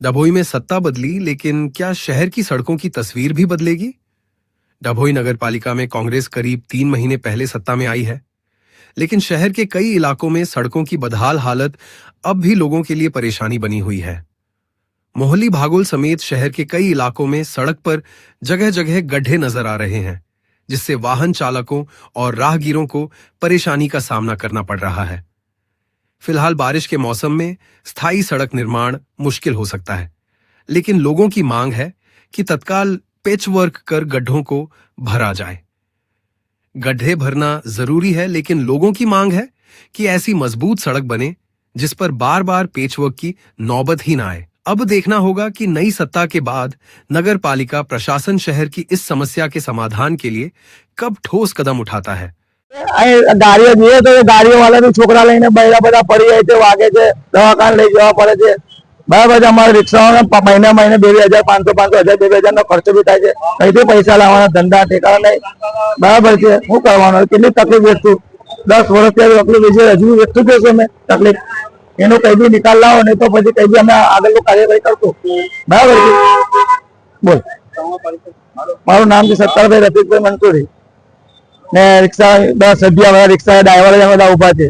डभोई में सत्ता बदली, लेकिन क्या शहर की सड़कों की तस्वीर भी बदलेगी? डभोई नगर पालिका में कांग्रेस करीब 3 महीने पहले सत्ता में आई है, लेकिन शहर के कई इलाकों में सड़कों की बदहाल हालत अब भी लोगों के लिए परेशानी बनी हुई है। मोहल्ली भागोल समेत शहर के कई इलाकों में सड़क पर जगह जगह गड्ढे नजर आ रहे हैं, जिससे वाहन चालकों और राहगीरों को परेशानी का सामना करना पड़ रहा है। फिलहाल बारिश के मौसम में स्थायी सड़क निर्माण मुश्किल हो सकता है, लेकिन लोगों की मांग है कि तत्काल पेचवर्क कर गड्ढों को भरा जाए। गड्ढे भरना जरूरी है, लेकिन लोगों की मांग है कि ऐसी मजबूत सड़क बने जिस पर बार बार पेचवर्क की नौबत ही ना आए। अब देखना होगा कि नई सत्ता के बाद नगर पालिका प्रशासन शहर की इस समस्या के समाधान के लिए कब ठोस कदम उठाता है। गाड़ियों જોઈએ તો ગાડીઓ વાળા બી છોકરા લઈને બૈરા બધા પડી જાય છે, વાગે છે, દવાખાને લઈ જવા પડે છે। બરાબર છે, અમારા રિક્ષાઓને મહિને મહિને 2,000 500 1000 2,000 નો ખર્ચો બી થાય છે। કઈથી પૈસા લાવવાના, ધંધા ઠેકાણા નહીં। બરાબર છે, શું કરવાનું, કેટલી તકલીફ વેઠશું। 10 વર્ષથી તકલીફ છે, હજુ વેઠતું જશે અમે તકલીફ। એનો કઈ બી નિકાલ લાવો, નહીં તો પછી કઈ બી અમે આગળનું કાર્યવાહી કરશું। બરાબર છે, બોલ। મારું નામ છે સત્તારભાઈ રફીકભાઈ મંસૂરી ને રિક્ષા 10 સભ્ય રિક્ષા ડ્રાઈવર બધા ઉભા છે।